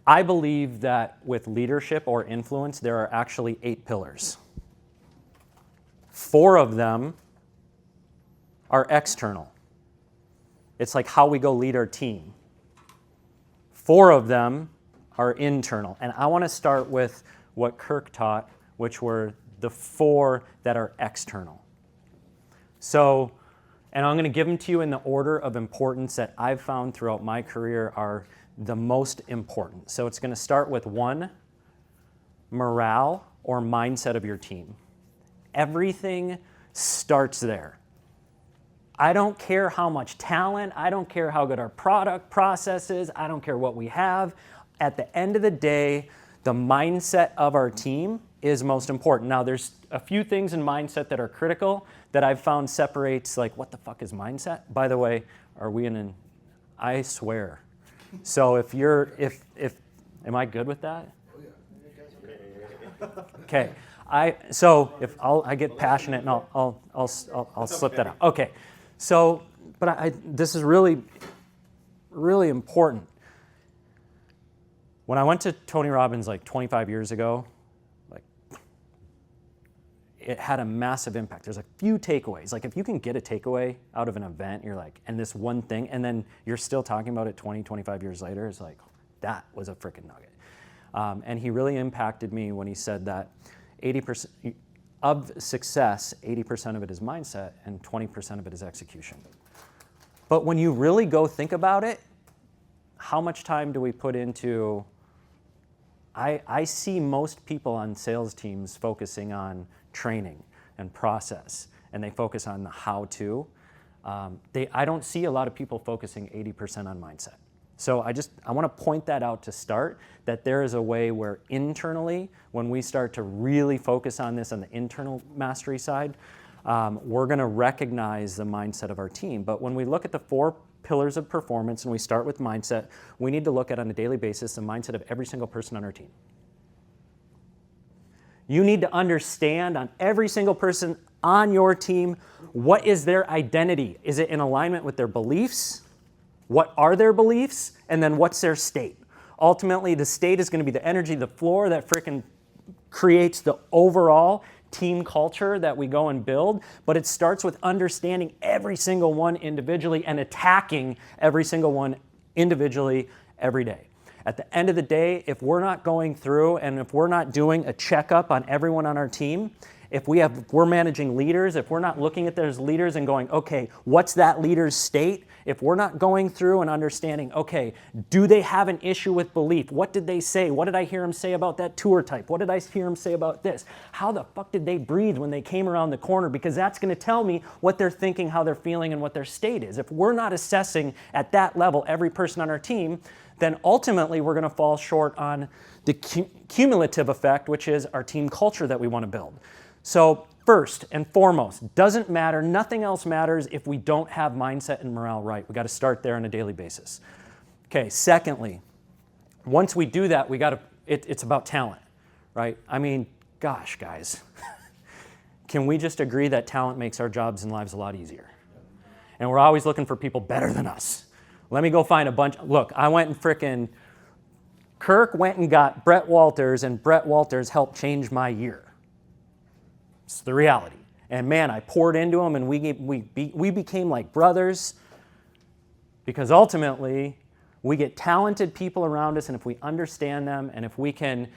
I believe that with leadership or influence, there are actually 8 pillars. 4 of them are external. It's like how we go lead our team. 4 of them are internal. And I want to start with what Kirk taught, which were the 4 that are external. So, and I'm going to give them to you in the order of importance that I've found throughout my career are the most important. So it's going to start with 1, morale or mindset of your team. Everything starts there. I don't care how much talent, I don't care how good our product process is, I don't care what we have. At the end of the day, the mindset of our team is most important. Now, there's a few things in mindset that are critical that I've found separates, like, what the fuck is mindset? By the way, are we in an, I swear. So if am I good with that? Okay. So if I get passionate and I'll slip that out. Okay. So, but this is really, really important. When I went to Tony Robbins like 25 years ago, like, it had a massive impact. There's a few takeaways. Like, if you can get a takeaway out of an event, you're like, and this one thing, and then you're still talking about it 20, 25 years later, it's like, that was a freaking nugget. And he really impacted me when he said that 80% of success, 80% of it is mindset and 20% of it is execution. But when you really go think about it, how much time do we put into, I see most people on sales teams focusing on training and process, and they focus on the how-to. I don't see a lot of people focusing 80% on mindset. So I want to point that out to start, that there is a way where internally, when we start to really focus on this on the internal mastery side, we're going to recognize the mindset of our team. But when we look at the 4 pillars of performance and we start with mindset, we need to look at on a daily basis the mindset of every single person on our team. You need to understand on every single person on your team, what is their identity? Is it in alignment with their beliefs? What are their beliefs? And then what's their state? Ultimately, the state is going to be the energy, the floor that frickin' creates the overall team culture that we go and build. But it starts with understanding every single one individually and attacking every single one individually every day. At the end of the day, if we're not going through and if we're not doing a checkup on everyone on our team, if we're managing leaders, if we're not looking at those leaders and going, okay, what's that leader's state? If we're not going through and understanding, okay, do they have an issue with belief? What did they say? What did I hear them say about that tour type? What did I hear them say about this? How the fuck did they breathe when they came around the corner? Because that's going to tell me what they're thinking, how they're feeling, and what their state is. If we're not assessing at that level every person on our team, then ultimately we're going to fall short on the cumulative effect, which is our team culture that we want to build. So first and foremost, doesn't matter, nothing else matters if we don't have mindset and morale right. We got to start there on a daily basis. Okay, secondly, once we do that, it's about talent, right? I mean, gosh, guys, can we just agree that talent makes our jobs and lives a lot easier? And we're always looking for people better than us. Let me go find a bunch. Look, I went and Kirk went and got Brett Walters, and Brett Walters helped change my year. It's the reality. And man, I poured into him, and we became like brothers, because ultimately we get talented people around us, and if we understand them and if we can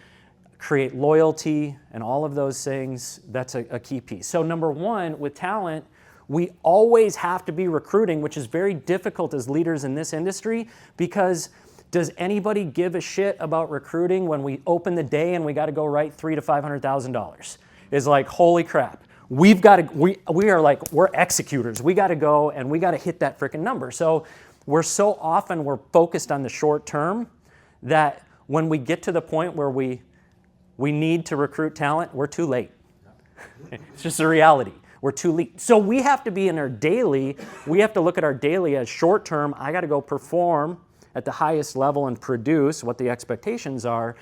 create loyalty and all of those things, that's a key piece. So number 1, with talent, we always have to be recruiting, which is very difficult as leaders in this industry, because does anybody give a shit about recruiting when we open the day and we got to go write $300,000 to $500,000? Is like, holy crap, we're executors. We got to go and we got to hit that freaking number. So we're focused on the short term that when we get to the point where we need to recruit talent, we're too late. It's just a reality. We're too late. So we have to be in our daily, we have to look at our daily as short term. I got to go perform at the highest level and produce what the expectations are,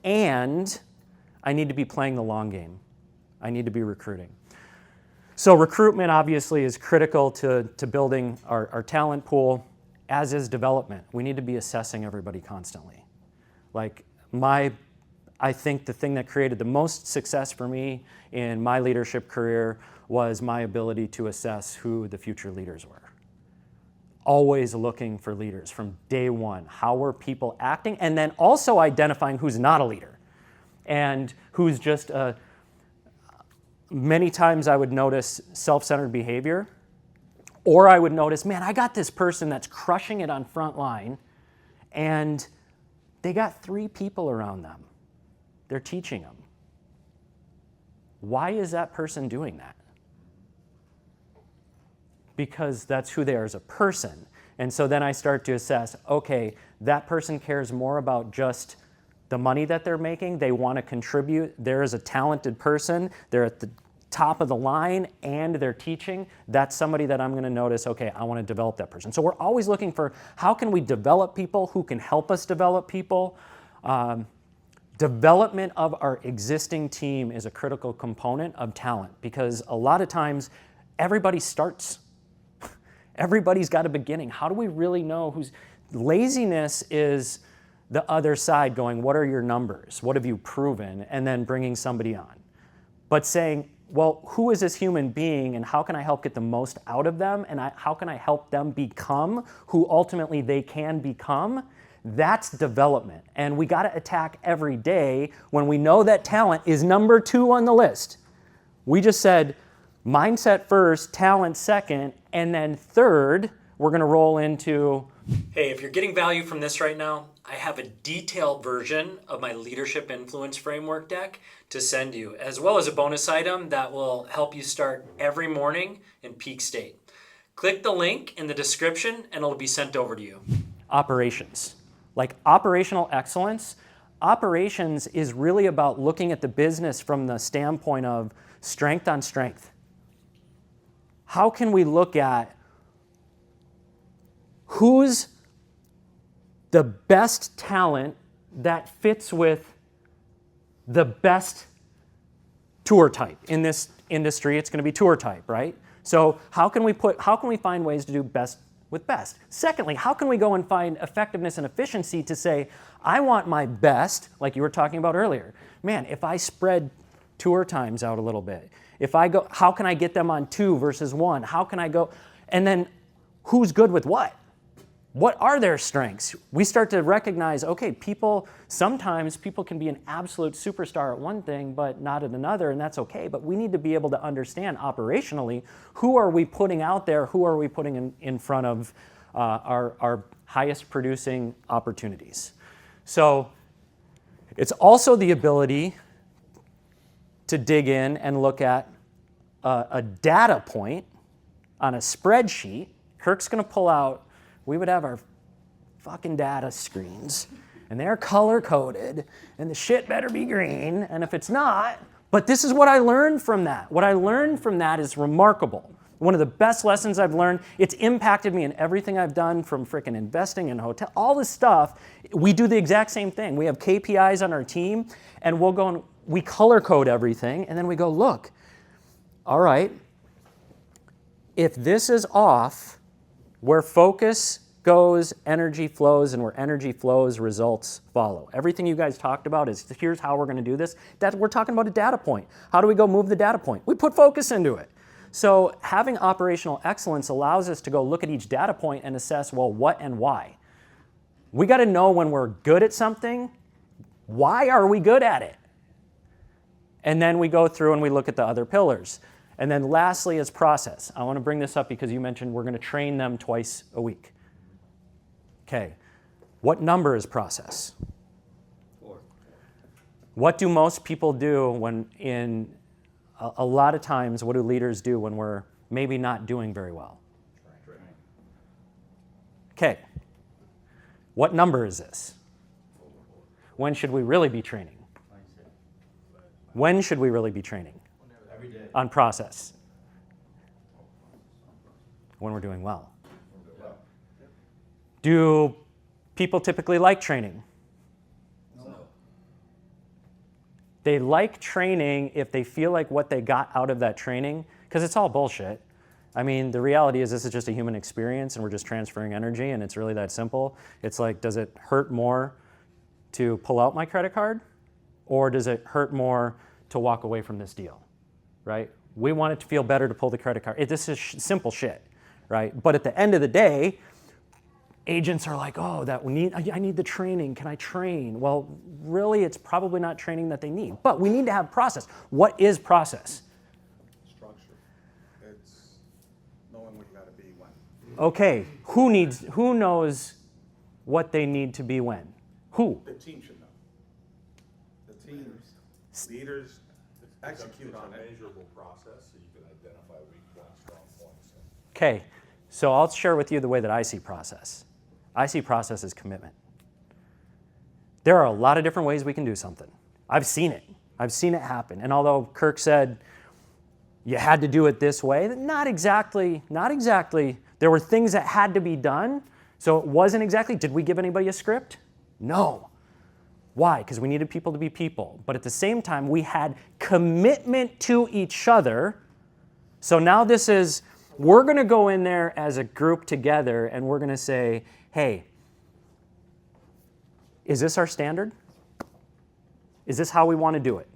and I need to be playing the long game. I need to be recruiting. So recruitment obviously is critical to building our talent pool, as is development. We need to be assessing everybody constantly. Like I think the thing that created the most success for me in my leadership career was my ability to assess who the future leaders were. Always looking for leaders from day one. How were people acting? And then also identifying who's not a leader and who's just many times I would notice self-centered behavior, or I would notice, man, I got this person that's crushing it on front line and they got 3 people around them. They're teaching them. Why is that person doing that? Because that's who they are as a person. And so then I start to assess, okay, that person cares more about just the money that they're making. They want to contribute. There is a talented person. They're at the top of the line and they're teaching. That's somebody that I'm going to notice, okay, I want to develop that person. So we're always looking for how can we develop people, who can help us develop people. Development of our existing team is a critical component of talent because a lot of times everybody starts. Everybody's got a beginning. How do we really know who's... Laziness is the other side going, what are your numbers? What have you proven? And then bringing somebody on. But saying, well, who is this human being and how can I help get the most out of them? And how can I help them become who ultimately they can become? That's development. And we got to attack every day when we know that talent is number 2 on the list. We just said mindset first, talent second, and then third, we're going to roll into, hey, if you're getting value from this right now, I have a detailed version of my leadership influence framework deck to send you, as well as a bonus item that will help you start every morning in peak state. Click the link in the description and it'll be sent over to you. Operations. Like operational excellence, operations is really about looking at the business from the standpoint of strength on strength. How can we look at who's the best talent that fits with the best tour type? In this industry, it's going to be tour type, right? So how can we find ways to do best with best? Secondly, how can we go and find effectiveness and efficiency to say, I want my best, like you were talking about earlier. Man, if I spread tour times out a little bit, if I go, how can I get them on 2 versus 1? How can I go? And then who's good with what? What are their strengths? We start to recognize, okay, sometimes people can be an absolute superstar at one thing, but not at another, and that's okay. But we need to be able to understand operationally, who are we putting out there? Who are we putting in front of our highest producing opportunities? So it's also the ability to dig in and look at a data point on a spreadsheet. Kirk's going to pull out, we would have our fucking data screens, and they're color-coded, and the shit better be green, and if it's not, but this is what I learned from that. What I learned from that is remarkable. One of the best lessons I've learned. It's impacted me in everything I've done, from freaking investing in hotel, all this stuff. We do the exact same thing. We have KPIs on our team, and we'll go and we color code everything, and then we go, look, all right, if this is off, where focus goes, energy flows, and where energy flows, results follow. Everything you guys talked about is, here's how we're going to do this. We're talking about a data point. How do we go move the data point? We put focus into it. So having operational excellence allows us to go look at each data point and assess, well, what and why. We got to know when we're good at something, why are we good at it? And then we go through and we look at the other pillars. And then lastly is process. I want to bring this up because you mentioned we're going to train them twice a week. Okay, what number is process? 4. What do most people do when a lot of times, what do leaders do when we're maybe not doing very well? Training. Okay, what number is this? When should we really be training? When should we really be training? Every day. On process. When we're doing well. Do people typically like training? No. They like training if they feel like what they got out of that training, because it's all bullshit. I mean, the reality is this is just a human experience and we're just transferring energy and it's really that simple. It's like, does it hurt more to pull out my credit card, or does it hurt more to walk away from this deal, right? We want it to feel better to pull the credit card. This is simple shit, right? But at the end of the day, agents are like, oh, I need the training. Can I train? Well, really, it's probably not training that they need. But we need to have process. What is process? Structure. It's knowing what you got to be when. Okay, who knows what they need to be when? Who? The team should know. The leaders execute on a it. measurable process so you can identify weak points, strong points. Okay, so I'll share with you the way that I see process. I see process as commitment. There are a lot of different ways we can do something. I've seen it. I've seen it happen. And although Kirk said you had to do it this way, not exactly. There were things that had to be done, so it wasn't exactly, did we give anybody a script? No. Why? Because we needed people to be people. But at the same time, we had commitment to each other. So now this is, we're going to go in there as a group together and we're going to say, hey, is this our standard? Is this how we want to do it?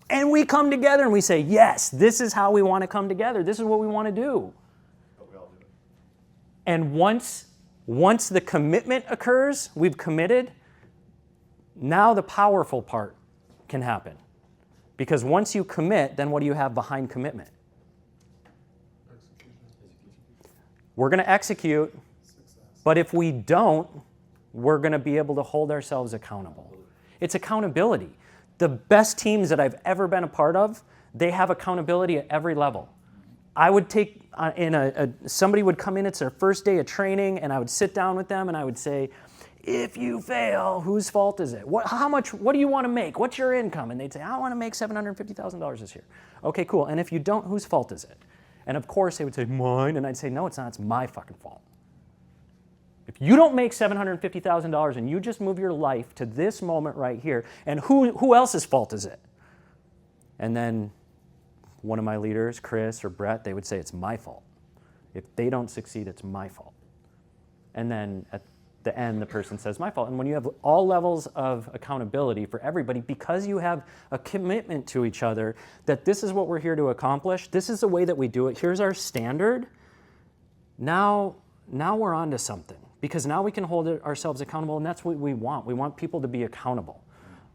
And we come together and we say, yes, this is how we want to come together. This is what we want to do. But we all do it. And once the commitment occurs, we've committed, now the powerful part can happen. Because once you commit, then what do you have behind commitment? We're going to execute, but if we don't, we're going to be able to hold ourselves accountable. It's accountability. The best teams that I've ever been a part of, they have accountability at every level. I would take, somebody would come in, it's their first day of training, and I would sit down with them and I would say, if you fail, whose fault is it? What do you want to make? What's your income? And they'd say, I want to make $750,000 this year. Okay, cool. And if you don't, whose fault is it? And of course, they would say, mine. And I'd say, no, it's not. It's my fucking fault. If you don't make $750,000 and you just move your life to this moment right here, and who else's fault is it? And then one of my leaders, Chris or Brett, they would say, it's my fault. If they don't succeed, it's my fault. And then at the end, the person says, my fault. And when you have all levels of accountability for everybody, because you have a commitment to each other, that this is what we're here to accomplish, this is the way that we do it, here's our standard, now we're on to something. Because now we can hold ourselves accountable, and that's what we want. We want people to be accountable.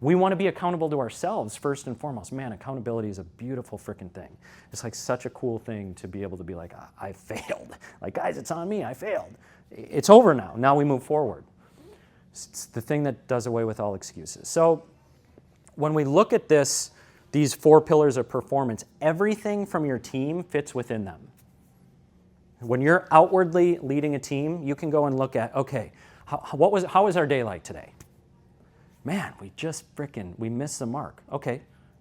We want to be accountable to ourselves first and foremost. Man, accountability is a beautiful freaking thing. It's like such a cool thing to be able to be like, I failed. Like, guys, it's on me, I failed. It's over now. Now we move forward. It's the thing that does away with all excuses. So when we look at these 4 pillars of performance, everything from your team fits within them. When you're outwardly leading a team, you can go and look at, okay, how was our day like today? Man, we missed the mark. Okay,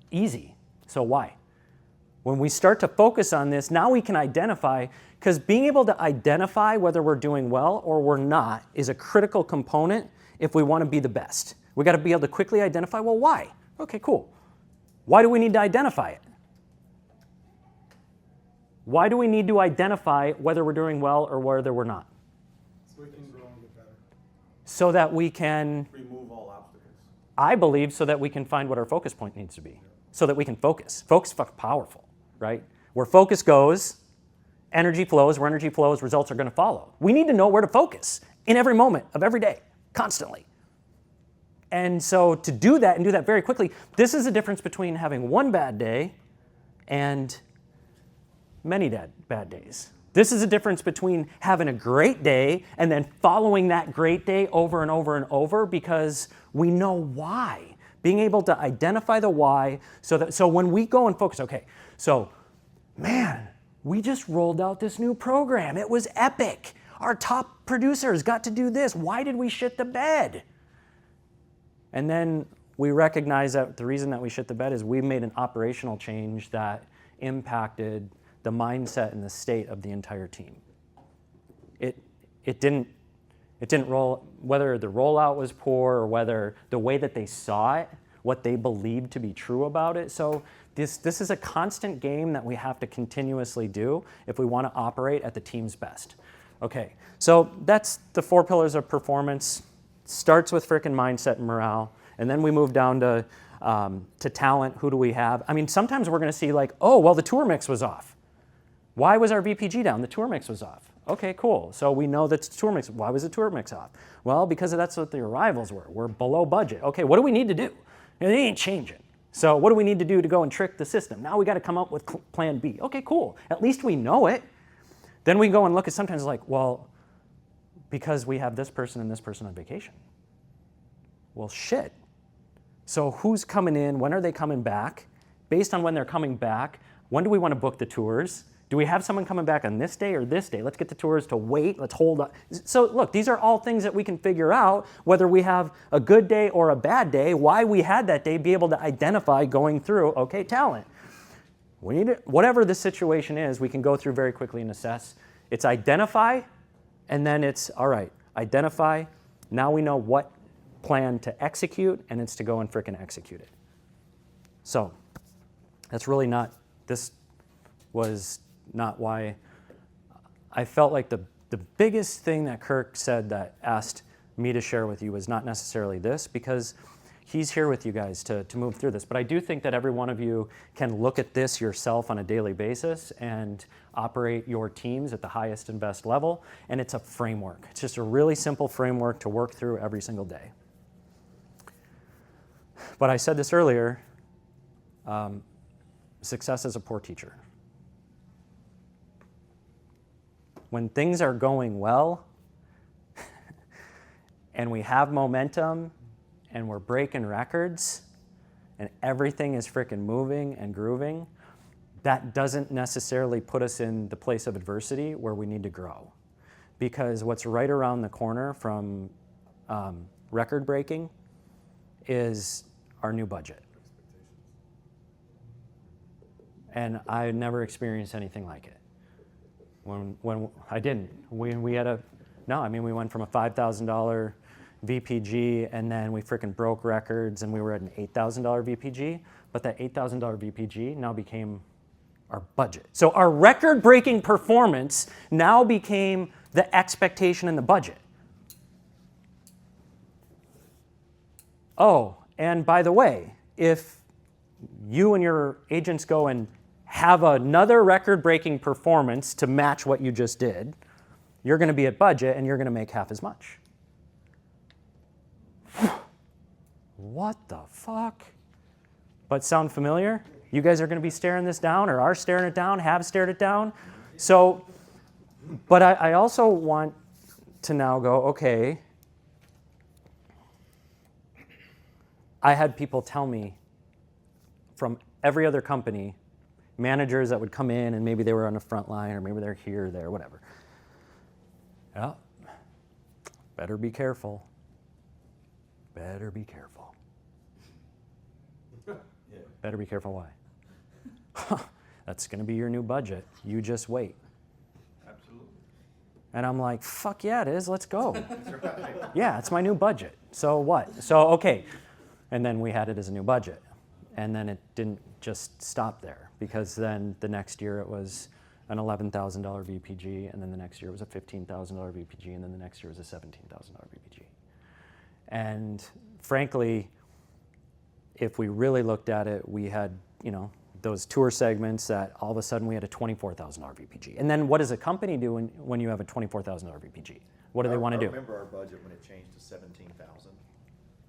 easy. So why? When we start to focus on this, now we can identify, because being able to identify whether we're doing well or we're not is a critical component if we want to be the best. We got to be able to quickly identify, well, why? Okay, cool. Why do we need to identify it? Why do we need to identify whether we're doing well or whether we're not? So we can grow and get better. So that we can, Remove all obstacles. I believe, so that we can find what our focus point needs to be. So that we can focus. Focus is fucking powerful, right? Where focus goes, energy flows. Where energy flows, results are going to follow. We need to know where to focus in every moment of every day, constantly. And so to do that and do that very quickly, this is the difference between having one bad day and many bad days. This is the difference between having a great day and then following that great day over and over and over, because we know why. Being able to identify the why, so when we go and focus, okay, so man, we just rolled out this new program. It was epic. Our top producers got to do this. Why did we shit the bed? And then we recognize that the reason that we shit the bed is we made an operational change that impacted the mindset and the state of the entire team. It didn't roll, whether the rollout was poor or whether the way that they saw it, what they believed to be true about it. So this is a constant game that we have to continuously do if we want to operate at the team's best. Okay, so that's the 4 pillars of performance. Starts with frickin' mindset and morale, And then we move down to talent. Who do we have? I mean, sometimes we're going to see like, oh, well, the tour mix was off. Why was our VPG down? The tour mix was off. Okay, cool. So we know that the tour mix. Why was the tour mix off? Well, because that's what the arrivals were. We're below budget. Okay, what do we need to do? It ain't changing. So what do we need to do to go and trick the system? Now we got to come up with plan B. Okay, cool. At least we know it. Then we go and look at sometimes like, well, because we have this person and this person on vacation. Well, shit. So who's coming in? When are they coming back? Based on when they're coming back, when do we want to book the tours? Do we have someone coming back on this day or this day? Let's get the tours to wait. Let's hold up. So look, these are all things that we can figure out, whether we have a good day or a bad day, why we had that day, be able to identify going through, okay, talent. We need to, whatever the situation is, we can go through very quickly and assess. It's identify, and then it's, all right, identify. Now we know what plan to execute, and it's to go and frickin' execute it. So that's really not, this was not why I felt like the biggest thing that Kirk said that asked me to share with you was not necessarily this, because he's here with you guys to move through this. But I do think that every one of you can look at this yourself on a daily basis and operate your teams at the highest and best level. And it's a framework. It's just a really simple framework to work through every single day. But I said this earlier, success is a poor teacher. When things are going well and we have momentum and we're breaking records and everything is frickin' moving and grooving, that doesn't necessarily put us in the place of adversity where we need to grow. Because what's right around the corner from record breaking is our new budget. And I never experienced anything like it. When I didn't, we had we went from a $5,000 VPG and then we freaking broke records and we were at an $8,000 VPG, but that $8,000 VPG now became our budget. So our record-breaking performance now became the expectation in the budget. Oh, and by the way, if you and your agents go and have another record-breaking performance to match what you just did, you're going to be at budget and you're going to make half as much. What the fuck? But sound familiar? You guys are going to be staring this down or are staring it down, have stared it down. So, but I also want to now go, okay, I had people tell me from every other company, managers that would come in and maybe they were on the front line or maybe they're here, there, whatever. Yeah, better be careful. Better be careful. Yeah. Better be careful why? That's going to be your new budget. You just wait. Absolutely. And I'm like, fuck yeah, it is. Let's go. That's right. Yeah, it's my new budget. So what? So, okay. And then we had it as a new budget. And then it didn't just stop there, because then the next year it was an $11,000 VPG, and then the next year it was a $15,000 VPG, and then the next year was a $17,000 VPG. And frankly, if we really looked at it, we had, those tour segments that all of a sudden we had a $24,000 VPG. And then what does a company do when you have a $24,000 VPG? What do they want to do? I remember our budget when it changed to $17,000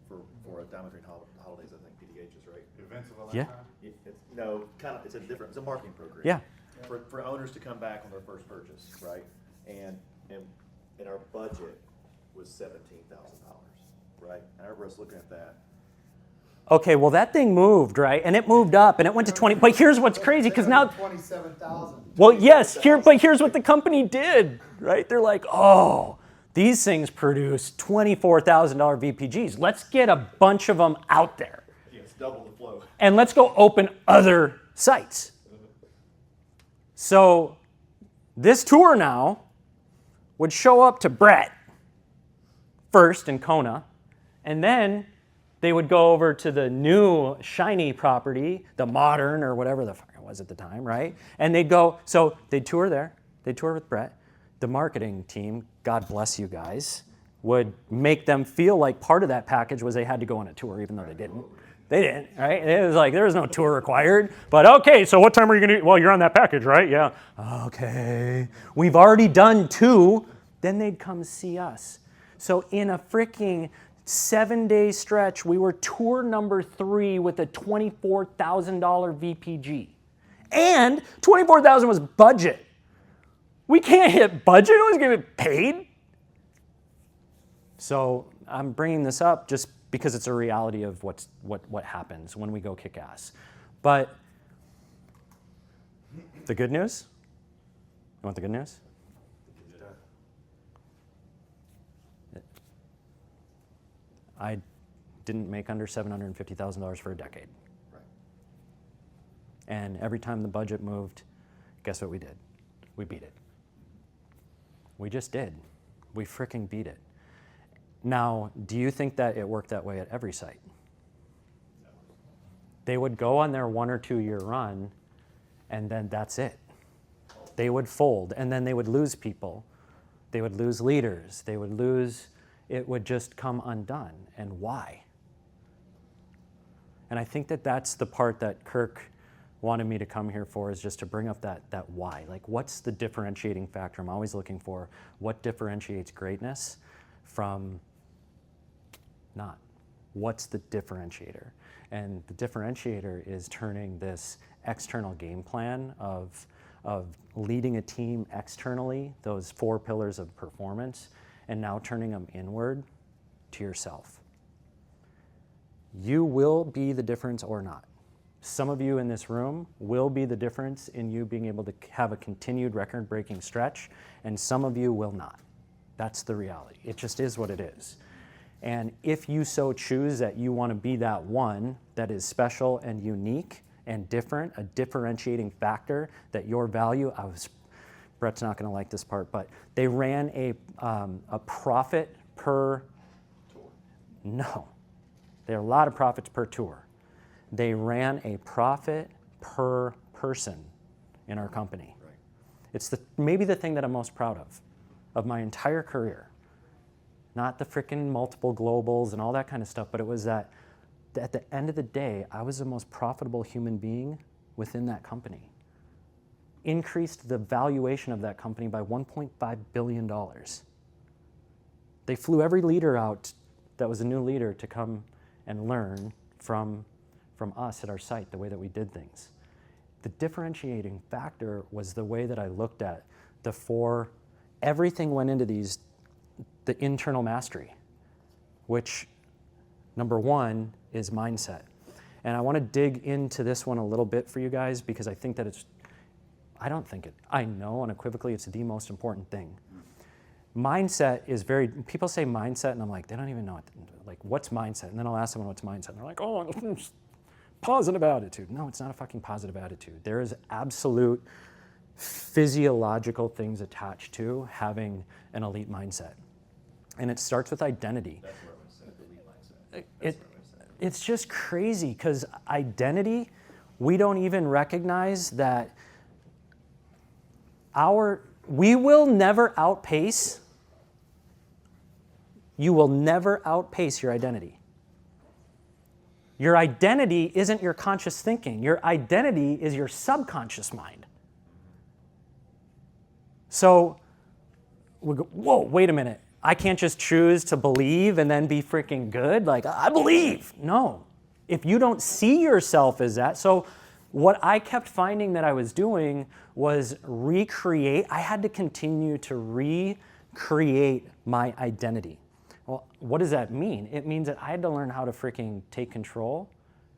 for a Diamond Green Holidays, I think, PDH's, right? Events of a Yeah. lifetime? It's a marketing program. Yeah. For owners to come back on their first purchase, right? And our budget was $17,000, right? And I remember us looking at that. Okay, well that thing moved, right? And it moved up and it went to 20, but here's what's crazy, because now, 27,000. well, yes, but here's what the company did, right? They're like, oh, these things produce $24,000 VPGs. Let's get a bunch of them out there. Yeah, it's double the flow. And let's go open other sites. So this tour now would show up to Brett first in Kona, and then they would go over to the new shiny property, the modern or whatever the fuck it was at the time, right? And they'd go, so they'd tour there, they'd tour with Brett. The marketing team, God bless you guys, would make them feel like part of that package was they had to go on a tour, even though they didn't. They didn't, right? It was like there was no tour required. But okay, so what time are you going to? Well, you're on that package, right? Yeah. Okay. We've already done 2. Then they'd come see us. So in a freaking 7-day stretch, we were tour number 3 with a $24,000 VPG, and $24,000 was budget. We can't hit budget. Always get it paid. So I'm bringing this up just because it's a reality of what happens when we go kick ass. But the good news? You want the good news? I didn't make under $750,000 for a decade. Right. And every time the budget moved, guess what we did? We beat it. We just did. We fricking beat it. Now, do you think that it worked that way at every site? They would go on their 1 or 2 year run, and then that's it. They would fold, and then they would lose people. They would lose leaders. They would lose, it would just come undone. And why? And I think that that's the part that Kirk wanted me to come here for, is just to bring up that why. Like, what's the differentiating factor? I'm always looking for what differentiates greatness from not. What's the differentiator? And the differentiator is turning this external game plan of leading a team externally, those 4 pillars of performance, and now turning them inward to yourself. You will be the difference or not. Some of you in this room will be the difference in you being able to have a continued record-breaking stretch, and some of you will not. That's the reality. It just is what it is. And if you so choose that you want to be that one that is special and unique and different, a differentiating factor that your value, Brett's not going to like this part, but they ran a profit per tour. No. There are a lot of profits per tour. They ran a profit per person in our company. Right. It's maybe the thing that I'm most proud of my entire career. Not the frickin' multiple globals and all that kind of stuff, but it was that at the end of the day, I was the most profitable human being within that company. Increased the valuation of that company by $1.5 billion. They flew every leader out that was a new leader to come and learn from us at our site, the way that we did things. The differentiating factor was the way that I looked at everything went into the internal mastery, which number 1 is mindset. And I want to dig into this one a little bit for you guys, because I think that I know unequivocally it's the most important thing. Mindset is people say mindset, and I'm like, they don't even know what's mindset? And then I'll ask them what's mindset, and they're like, oh, positive attitude. No, it's not a fucking positive attitude. There is absolute physiological things attached to having an elite mindset. And it starts with identity. That's where I said the elite mindset. It's just crazy, because identity, we don't even recognize that we will never outpace, you will never outpace your identity. Your identity isn't your conscious thinking. Your identity is your subconscious mind. So we go, whoa, wait a minute. I can't just choose to believe and then be freaking good. Like, I believe. No. If you don't see yourself as that. So what I kept finding that I was doing was I had to continue to recreate my identity. Well, what does that mean? It means that I had to learn how to freaking take control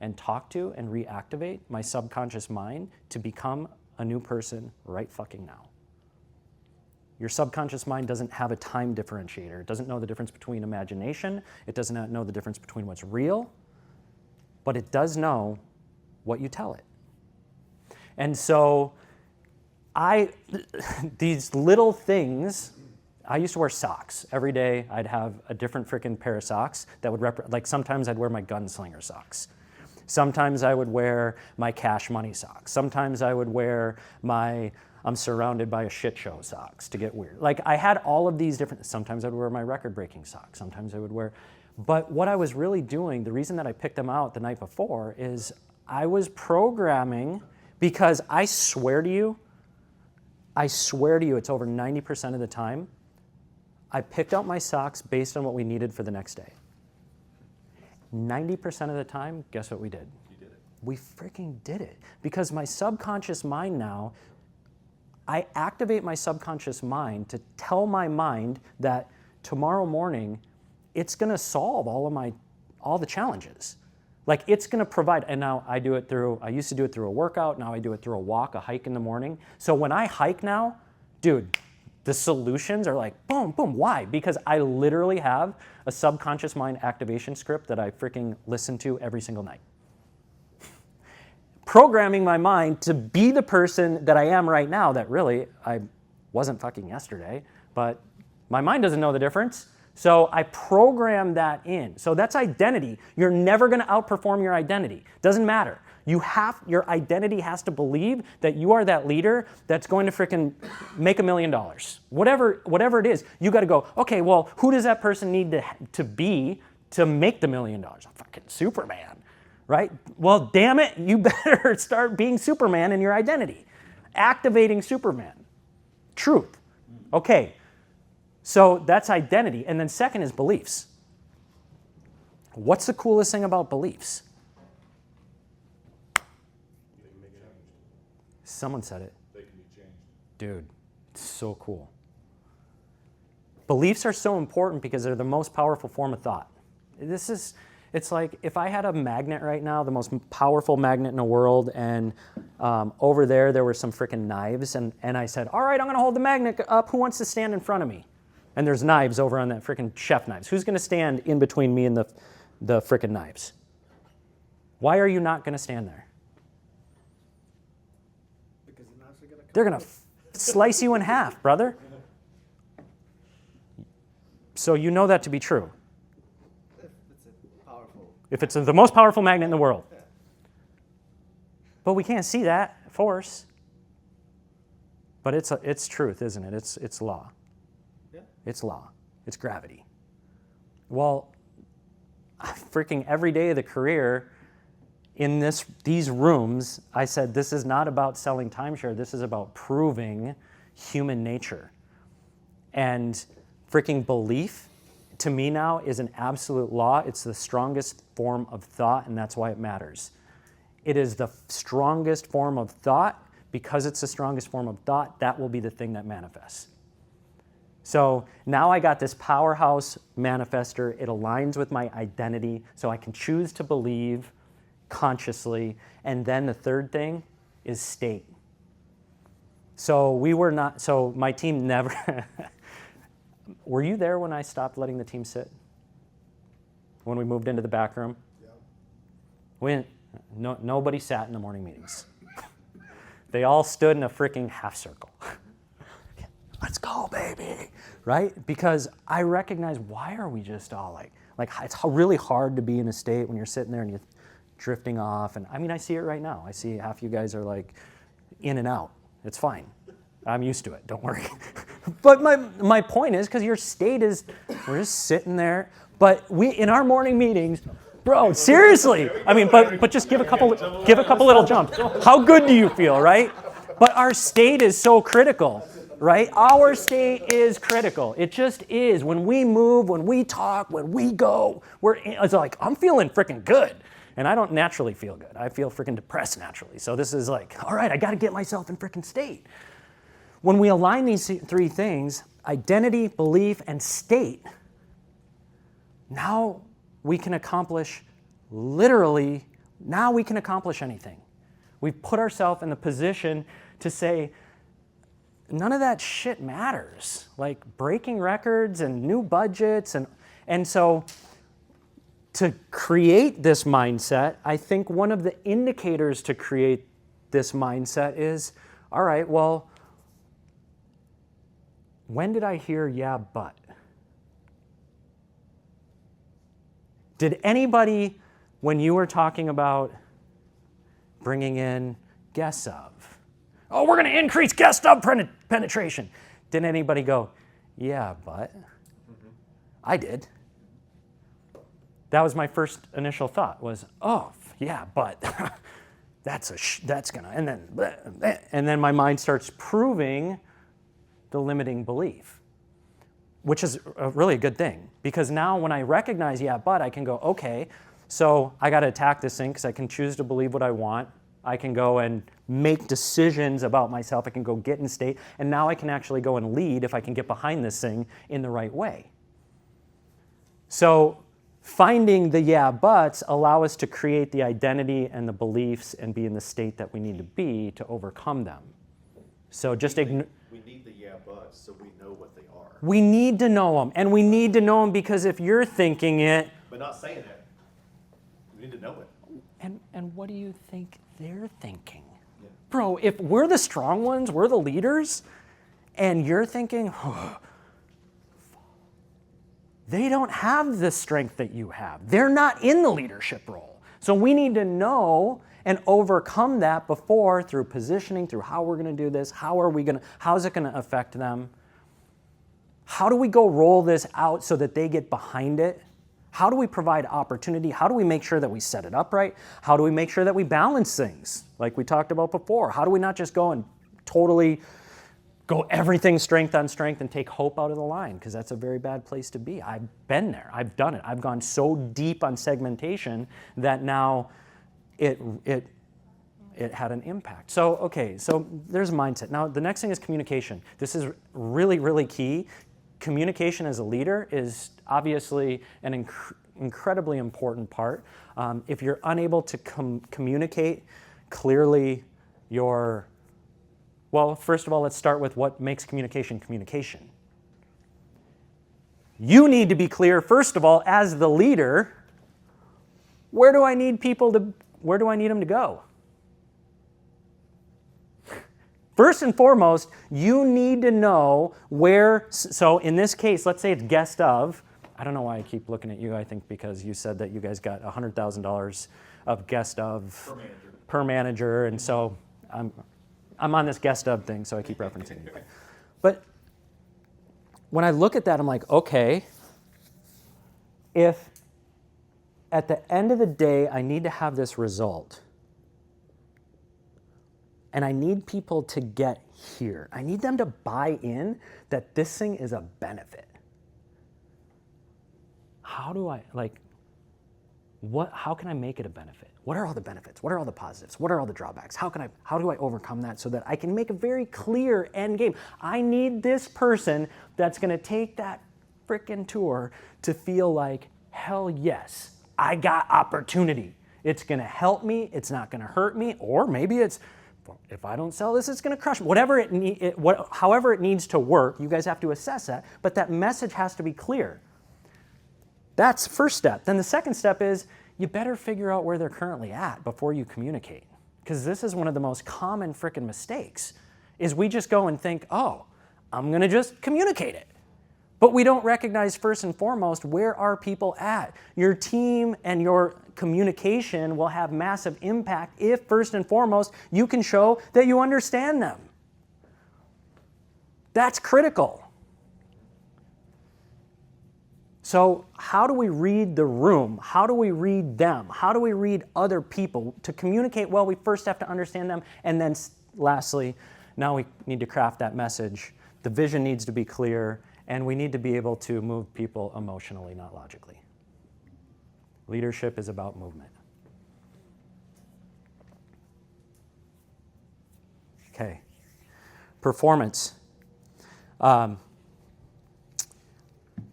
and talk to and reactivate my subconscious mind to become a new person right fucking now. Your subconscious mind doesn't have a time differentiator. It doesn't know the difference between imagination. It does not know the difference between what's real, but it does know what you tell it. And so these little things, I used to wear socks. Every day I'd have a different freaking pair of socks that would sometimes I'd wear my gunslinger socks. Sometimes I would wear my cash money socks. Sometimes I would wear my I'm surrounded by a shit show of socks to get weird. Like I had all of these different, sometimes I'd wear my record-breaking socks, sometimes I would wear, but what I was really doing, the reason that I picked them out the night before is I was programming, because I swear to you, it's over 90% of the time, I picked out my socks based on what we needed for the next day. 90% of the time, guess what we did? You did it. We freaking did it. Because my subconscious mind now, I activate my subconscious mind to tell my mind that tomorrow morning, it's gonna solve all the challenges. Like it's gonna provide, and now I used to do it through a workout, now I do it through a walk, a hike in the morning. So when I hike now, dude, the solutions are like boom, boom. Why? Because I literally have a subconscious mind activation script that I freaking listen to every single night. Programming my mind to be the person that I am right now that really I wasn't fucking yesterday, but my mind doesn't know the difference. So I program that in. So that's identity. You're never going to outperform your identity. Doesn't matter. Your identity has to believe that you are that leader that's going to freaking make $1 million. Whatever it is, you got to go, okay, well, who does that person need to be to make the $1 million? I'm fucking Superman, right? Well, damn it, you better start being Superman in your identity. Activating Superman. Truth. Okay. So that's identity. And then second is beliefs. What's the coolest thing about beliefs? Someone said it. They can be changed. Dude, it's so cool. Beliefs are so important because they're the most powerful form of thought. It's like if I had a magnet right now, the most powerful magnet in the world, and over there were some freaking knives, and I said, all right, I'm going to hold the magnet up. Who wants to stand in front of me? And there's knives over on that freaking chef knives. Who's going to stand in between me and the freaking knives? Why are you not going to stand there? Because the knives are gonna come. They're going to slice you in half, brother. So you know that to be true. It's a powerful. If it's the most powerful magnet in the world. But we can't see that force. But it's truth, isn't it? It's law. Yeah. It's law. It's gravity. Well, freaking every day of the career in these rooms, I said, this is not about selling timeshare. This is about proving human nature. And freaking belief, to me now, is an absolute law. It's the strongest form of thought, and that's why it matters. It is the strongest form of thought. Because it's the strongest form of thought, that will be the thing that manifests. So now I got this powerhouse manifester. It aligns with my identity, so I can choose to believe consciously. And then the third thing is state. So my team never... Were you there when I stopped letting the team sit? When we moved into the back room? Yeah. Nobody sat in the morning meetings. They all stood in a freaking half circle. Let's go, baby, right? Because I recognize, why are we just all like it's really hard to be in a state when you're sitting there and you're drifting off. And I mean, I see it right now. I see half you guys are like in and out. It's fine. I'm used to it. Don't worry. But my point is, because your state is, we're just sitting there. But in our morning meetings, bro, seriously. I mean, but just give a couple little jumps. How good do you feel, right? But our state is so critical, right? Our state is critical. It just is. When we move, when we talk, when we go, it's like, I'm feeling freaking good. And I don't naturally feel good. I feel freaking depressed naturally. So this is like, all right, I got to get myself in freaking state. When we align these three things, identity, belief, and state, now we can accomplish anything. We've put ourselves in the position to say, none of that shit matters. Like breaking records and new budgets. And so to create this mindset, I think one of the indicators to create this mindset is, all right, well, when did I hear yeah, but? Did anybody, when you were talking about bringing in guests of, Oh, we're going to increase guest stub penetration. Didn't anybody go, yeah, but? I did. That was my first initial thought was, oh, yeah, but that's gonna, and then my mind starts proving the limiting belief, which is really a good thing, because now when I recognize, yeah, but, I can go, okay, so I got to attack this thing because I can choose to believe what I want. I can go and make decisions about myself. I can go get in state, and now I can actually go and lead if I can get behind this thing in the right way. So finding the yeah buts allow us to create the identity and the beliefs and be in the state that we need to be to overcome them. So just We need the yeah buts so we know what they are. we need to know them, and we need to know them because if you're thinking it, But not saying it. We need to know it. and what do you think they're thinking? Yeah. Bro, if we're the strong ones, we're the leaders, and you're thinking, they don't have the strength that you have. They're not in the leadership role. So we need to know and overcome that before through positioning, through how we're going to do this, how's it going to affect them? How do we go roll this out so that they get behind it? How do we provide opportunity? How do we make sure that we set it up right? How do we make sure that we balance things like we talked about before? How do we not just go and totally go everything strength on strength and take hope out of the line? Because that's a very bad place to be. I've been there. I've done it. I've gone so deep on segmentation that now it had an impact. So, okay, so there's mindset. Now, the next thing is communication. This is really, really key. Communication as a leader is obviously an incredibly important part. If you're unable to communicate clearly well, first of all, let's start with what makes communication communication. You need to be clear, first of all, as the leader, where do I need them to go? First and foremost, you need to know where, so in this case, let's say it's guest of, I don't know why I keep looking at you, I think because you said that you guys got $100,000 of guest of per manager, and so I'm on this guest of thing, so I keep referencing it. But when I look at that, I'm like, okay, if at the end of the day I need to have this result, and I need people to get here. I need them to buy in that this thing is a benefit. How do I, how can I make it a benefit? What are all the benefits? What are all the positives? What are all the drawbacks? How do I overcome that so that I can make a very clear end game? I need this person that's gonna take that frickin' tour to feel like, hell yes, I got opportunity. It's gonna help me, it's not gonna hurt me, or maybe it's, if I don't sell this, it's going to crush me. However it needs to work, you guys have to assess that, but that message has to be clear. That's the first step. Then the second step is you better figure out where they're currently at before you communicate, because this is one of the most common frickin' mistakes, is we just go and think, oh, I'm going to just communicate it. But we don't recognize first and foremost, where are people at? Your team and your communication will have massive impact if first and foremost you can show that you understand them. That's critical. So how do we read the room? How do we read them? How do we read other people? To communicate well, we first have to understand them, and then lastly, now we need to craft that message. The vision needs to be clear, and we need to be able to move people emotionally, not logically. Leadership is about movement. Okay. Performance.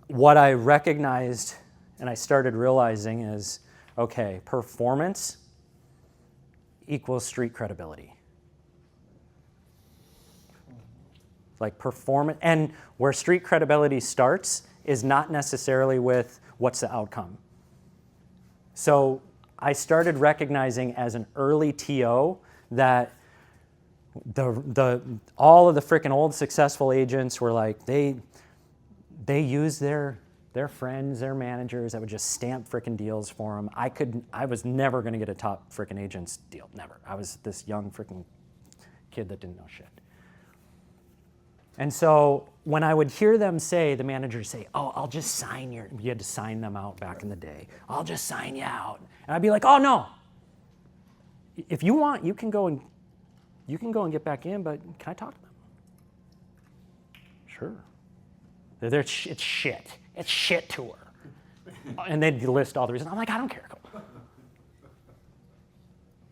What I recognized and I started realizing is, okay, performance equals street credibility. Like performance, and where street credibility starts is not necessarily with what's the outcome. So I started recognizing as an early TO that all of the freaking old successful agents were like, they use their friends, their managers that would just stamp freaking deals for them. I was never going to get a top freaking agent's deal, never. I was this young freaking kid that didn't know shit. And so when I would hear them say, the managers say, oh, I'll just sign you had to sign them out back in the day. I'll just sign you out. And I'd be like, oh, no. If you want, you can go and get back in, but can I talk to them? Sure. It's shit. It's shit to her. And they'd list all the reasons. I'm like, I don't care.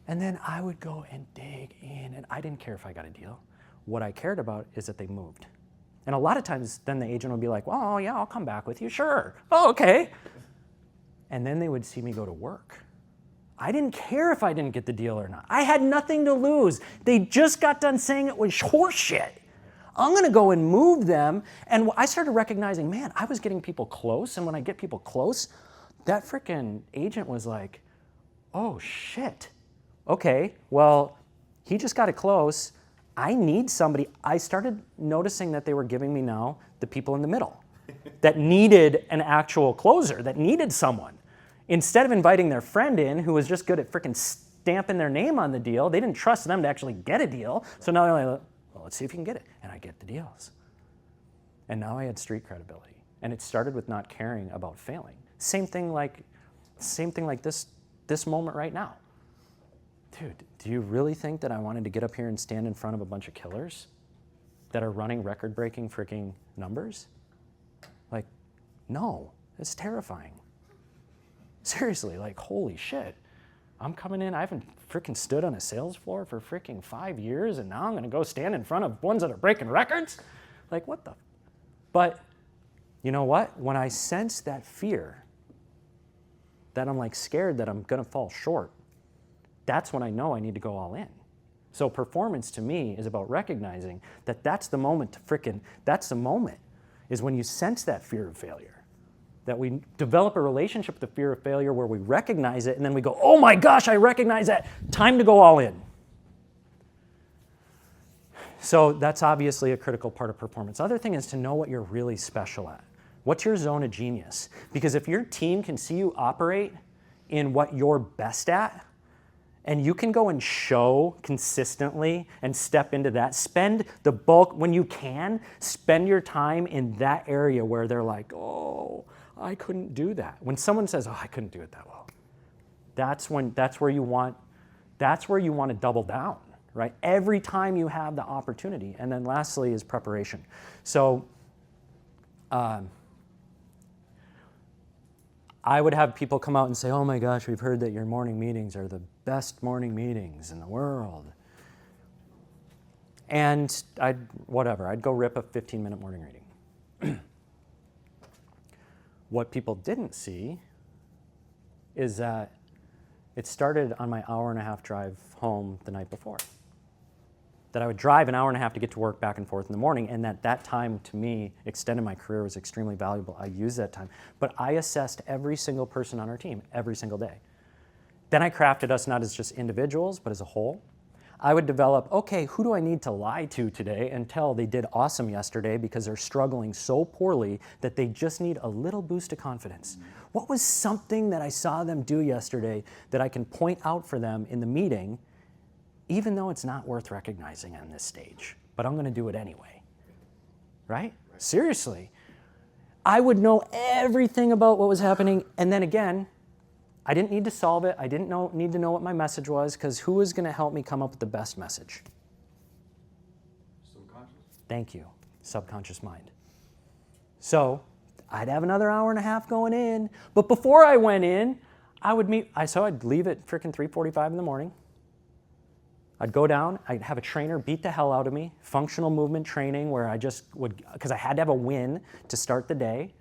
And then I would go and dig in, and I didn't care if I got a deal. What I cared about is that they moved. And a lot of times, then the agent would be like, well, yeah, I'll come back with you. Sure. Oh, okay. And then they would see me go to work. I didn't care if I didn't get the deal or not. I had nothing to lose. They just got done saying it was horseshit. I'm going to go and move them. And I started recognizing, man, I was getting people close. And when I get people close, that freaking agent was like, oh, shit. Okay, well, he just got it close. I need somebody. I started noticing that they were giving me now the people in the middle that needed an actual closer, that needed someone. Instead of inviting their friend in who was just good at freaking stamping their name on the deal, they didn't trust them to actually get a deal. So now they're like, well, let's see if you can get it. And I get the deals. And now I had street credibility. And it started with not caring about failing. Same thing like this moment right now. Dude, do you really think that I wanted to get up here and stand in front of a bunch of killers that are running record-breaking freaking numbers? Like, no, it's terrifying. Seriously, like, holy shit. I'm coming in, I haven't freaking stood on a sales floor for freaking 5 years, and now I'm gonna go stand in front of ones that are breaking records? Like, what the? But you know what? When I sense that fear, that I'm like scared that I'm gonna fall short, that's when I know I need to go all in. So performance to me is about recognizing that that's the moment is when you sense that fear of failure. That we develop a relationship with the fear of failure where we recognize it and then we go, oh my gosh, I recognize that. Time to go all in. So that's obviously a critical part of performance. Other thing is to know what you're really special at. What's your zone of genius? Because if your team can see you operate in what you're best at, and you can go and show consistently and step into that, spend the bulk, when you can, spend your time in that area where they're like, oh, I couldn't do that. When someone says, oh, I couldn't do it that well, that's where you want to double down, right? Every time you have the opportunity. And then lastly is preparation. So I would have people come out and say, oh my gosh, we've heard that your morning meetings are the best morning meetings in the world. And I'd go rip a 15-minute morning reading. What people didn't see is that it started on my hour-and-a-half drive home the night before. That I would drive an hour and a half to get to work back and forth in the morning, and that time to me, extended my career, was extremely valuable. I used that time. But I assessed every single person on our team every single day. Then I crafted us not as just individuals, but as a whole. I would develop, okay, who do I need to lie to today and tell they did awesome yesterday because they're struggling so poorly that they just need a little boost of confidence? What was something that I saw them do yesterday that I can point out for them in the meeting, even though it's not worth recognizing on this stage, but I'm going to do it anyway, right? Seriously. I would know everything about what was happening, and then again, I didn't need to solve it. I didn't need to know what my message was, because who was going to help me come up with the best message? Subconscious. Thank you, subconscious mind. So I'd have another hour and a half going in, but before I went in, I'd leave at freaking 3:45 in the morning. I'd go down, I'd have a trainer beat the hell out of me, functional movement training where I just would, because I had to have a win to start the day.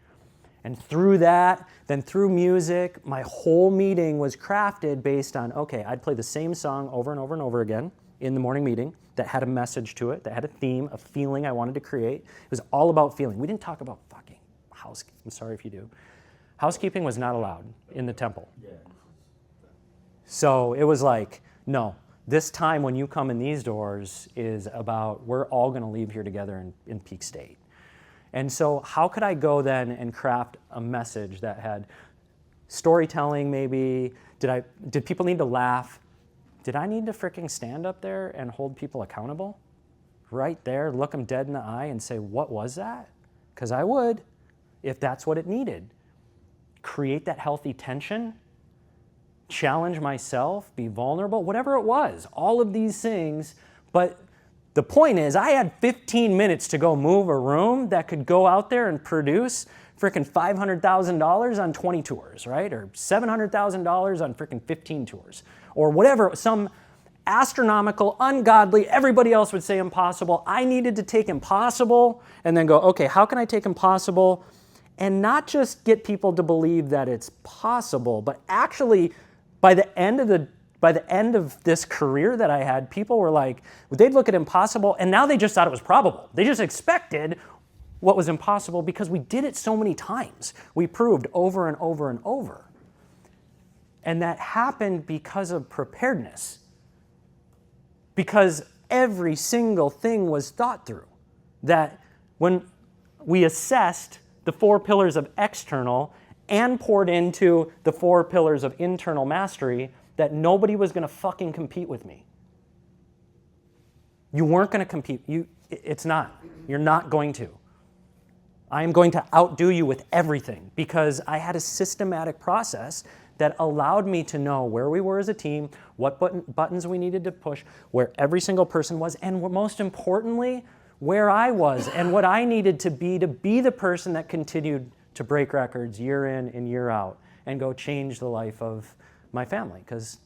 And through that, then through music, my whole meeting was crafted based on, okay, I'd play the same song over and over and over again in the morning meeting that had a message to it, that had a theme, a feeling I wanted to create. It was all about feeling. We didn't talk about fucking housekeeping. I'm sorry if you do. Housekeeping was not allowed in the temple. So it was like, no. This time when you come in these doors is about we're all going to leave here together in peak state. And so how could I go then and craft a message that had storytelling maybe? Did people need to laugh? did I need to freaking stand up there and hold people accountable? Right there, look them dead in the eye and say, what was that? Because I would, if that's what it needed. Create that healthy tension, challenge myself, be vulnerable, whatever it was, all of these things. But the point is, I had 15 minutes to go move a room that could go out there and produce freaking $500,000 on 20 tours, right? Or $700,000 on freaking 15 tours. Or whatever, some astronomical, ungodly, everybody else would say impossible. I needed to take impossible and then go, okay, how can I take impossible and not just get people to believe that it's possible, but actually by the end of this career that I had, people were like, they'd look at impossible and now they just thought it was probable. They just expected what was impossible because we did it so many times. We proved over and over and over. And that happened because of preparedness. Because every single thing was thought through. That when we assessed the 4 pillars of external and poured into the 4 pillars of internal mastery, that nobody was going to fucking compete with me. You weren't going to compete. It's not. You're not going to. I am going to outdo you with everything because I had a systematic process that allowed me to know where we were as a team, what buttons we needed to push, where every single person was, and most importantly, where I was and what I needed to be the person that continued to break records year in and year out and go change the life of my family. Because,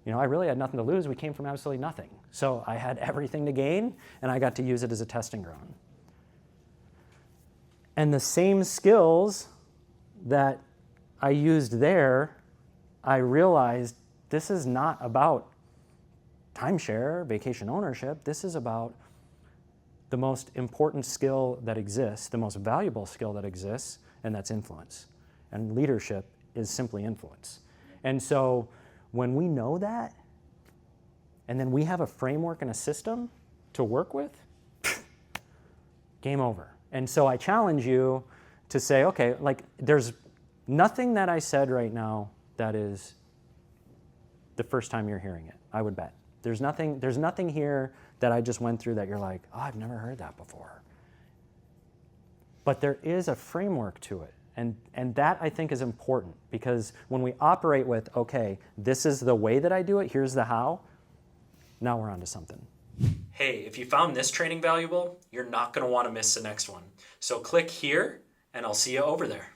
I really had nothing to lose. We came from absolutely nothing. So I had everything to gain, and I got to use it as a testing ground. And the same skills that I used there, I realized this is not about timeshare, vacation ownership. This is about the most important skill that exists, the most valuable skill that exists, and that's influence. And leadership is simply influence. And so when we know that, and then we have a framework and a system to work with, game over. And so I challenge you to say, okay, there's nothing that I said right now that is the first time you're hearing it, I would bet. There's nothing here that I just went through that you're like, oh, I've never heard that before. But there is a framework to it. And that, I think, is important because when we operate with, okay, this is the way that I do it, here's the how, now we're on to something. Hey, if you found this training valuable, you're not going to want to miss the next one. So click here, and I'll see you over there.